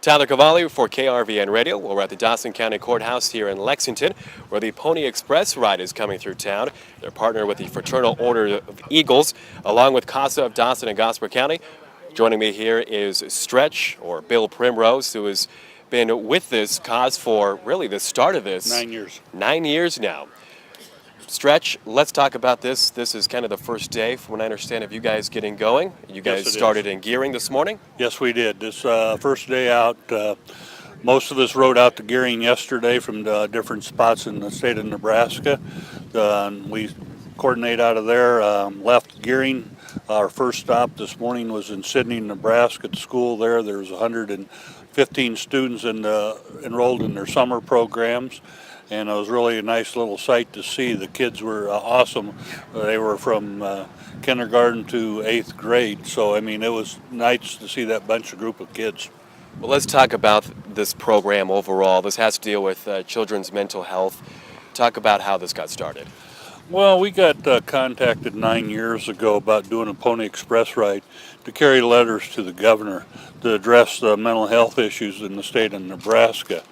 Tyler Cavalli for KRVN Radio. Well, we're at the Dawson County Courthouse here in Lexington, where the Pony Express ride is coming through town. They're partnered with the Fraternal Order of Eagles, along with CASA of Dawson and Gosper County. Joining me here is Stretch, or Bill Primrose, who has been with this cause for really the start of this. 9 years. 9 years now. Stretch, let's talk about this. This is kind of the first day, from what I understand, of you guys getting going. You guys started in Gearing this morning? Yes, we did. This first day out, most of us rode out to Gearing yesterday from different spots in the state of Nebraska. We coordinate out of there, left Gearing. Our first stop this morning was in Sidney, Nebraska, at the school there. There's 115 students enrolled in their summer programs. And it was really a nice little sight to see. The kids were awesome. They were from kindergarten to 8th grade. So, I mean, it was nice to see that group of kids. Well, let's talk about this program overall. This has to deal with children's mental health. Talk about how this got started. Well, we got contacted 9 years ago about doing a Pony Express ride to carry letters to the governor to address the mental health issues in the state of Nebraska.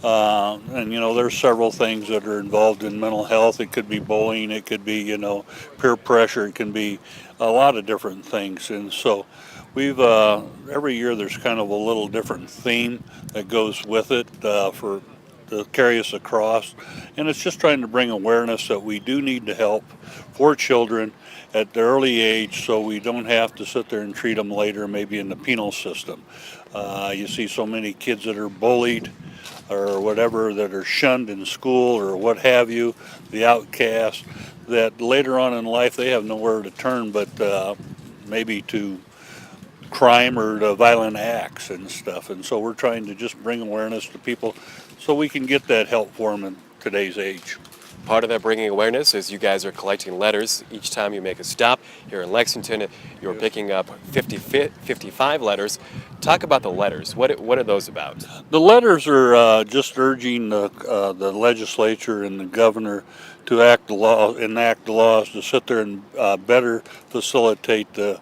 And, you know, there's several things that are involved in mental health. It could be bullying, it could be, peer pressure, it can be a lot of different things. And so we've, every year there's kind of a little different theme that goes with it to carry us across. And it's just trying to bring awareness that we do need to help for children at the early age so we don't have to sit there and treat them later, maybe in the penal system. You see so many kids that are bullied or whatever, that are shunned in school or what have you, the outcast, that later on in life they have nowhere to turn but maybe to crime or to violent acts and stuff. And so we're trying to just bring awareness to people so we can get that help for them in today's age. Part of that bringing awareness is you guys are collecting letters. Each time you make a stop here in Lexington, you're picking up 55 letters. Talk about the letters. What are those about? The letters are just urging the legislature and the governor to enact laws to sit there and better facilitate the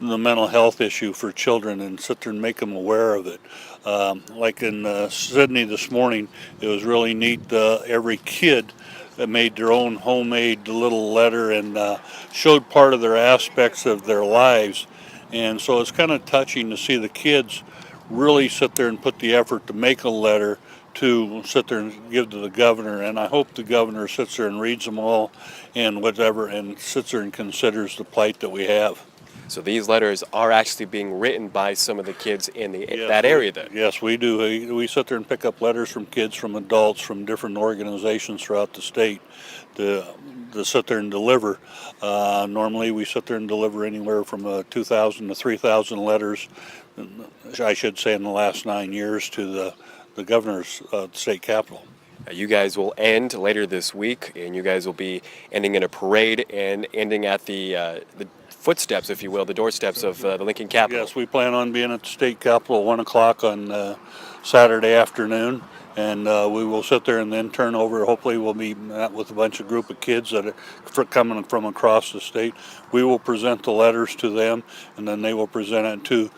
mental health issue for children and sit there and make them aware of it. Like in Sidney this morning, it was really neat. Every kid that made their own homemade little letter and showed part of their aspects of their lives. And so it's kind of touching to see the kids really sit there and put the effort to make a letter to sit there and give to the governor. And I hope the governor sits there and reads them all and whatever and sits there and considers the plight that we have. So these letters are actually being written by some of the kids in that area then? Yes, we do. We sit there and pick up letters from kids, from adults, from different organizations throughout the state to sit there and deliver. Normally we sit there and deliver anywhere from 2,000 to 3,000 letters, I should say, in the last 9 years to the governor's state capitol. You guys will end later this week, and you guys will be ending in a parade and ending at the footsteps, if you will, the doorsteps of the Lincoln Capitol. Yes, we plan on being at the state capitol at 1 o'clock on Saturday afternoon, and we will sit there and then turn over. Hopefully we'll be met with a group of kids that are coming from across the state. We will present the letters to them, and then they will present it to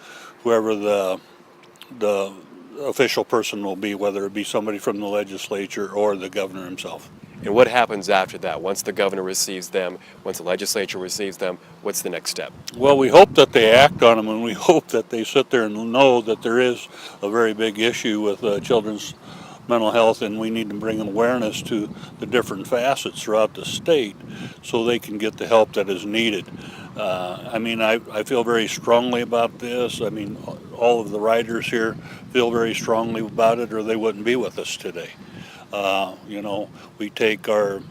whoever the official person will be, whether it be somebody from the legislature or the governor himself. And what happens after that? Once the governor receives them, once the legislature receives them, what's the next step? Well, we hope that they act on them, and we hope that they sit there and know that there is a very big issue with children's mental health, and we need to bring awareness to the different facets throughout the state so they can get the help that is needed. I feel very strongly about this. I mean, all of the riders here feel very strongly about it, or they wouldn't be with us today. We take our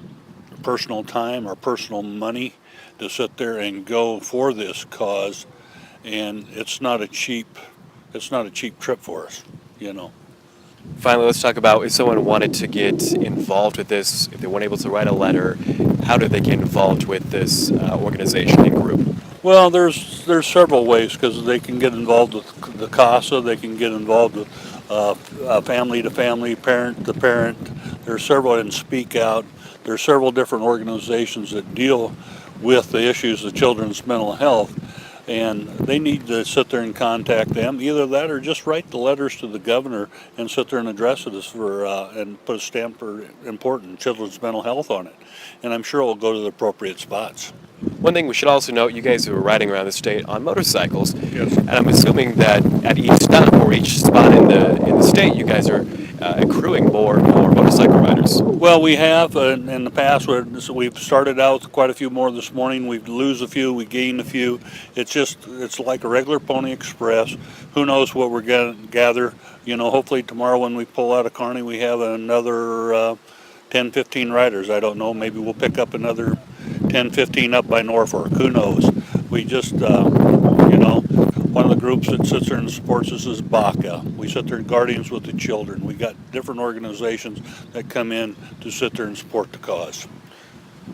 personal time, our personal money to sit there and go for this cause, and it's not a cheap trip for us, Finally, let's talk about if someone wanted to get involved with this, if they weren't able to write a letter, how do they get involved with this organization and group? Well, there's several ways, because they can get involved with the CASA, they can get involved with family to family, parent to parent. There's several, and Speak Out. There's several different organizations that deal with the issues of children's mental health. and they need to sit there and contact them. Either that or just write the letters to the governor and sit there and address it as for and put a stamp for important children's mental health on it. And I'm sure it will go to the appropriate spots. One thing we should also note, you guys are riding around the state on motorcycles, Yes. and I'm assuming that at each stop or each spot in the state, you guys are accruing more motorcycle riders. Well, we have in the past. We've started out with quite a few more this morning. We lose a few, we gain a few. It's like a regular Pony Express. Who knows what we're going to gather? Hopefully tomorrow when we pull out of Kearney, we have another 10, 15 riders. I don't know. Maybe we'll pick up another 10, 15 up by Norfolk. Who knows? We just, one of the groups that sits there and supports us is BACA. We sit there and Guardians with the Children. We got different organizations that come in to sit there and support the cause.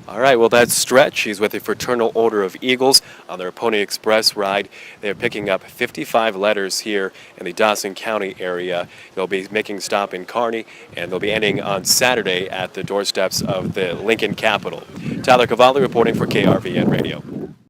All right, well, that's Stretch. He's with the Fraternal Order of Eagles on their Pony Express ride. They're picking up 55 letters here in the Dawson County area. They'll be making stop in Kearney, and they'll be ending on Saturday at the doorsteps of the Lincoln Capitol. Tyler Cavalli reporting for KRVN Radio.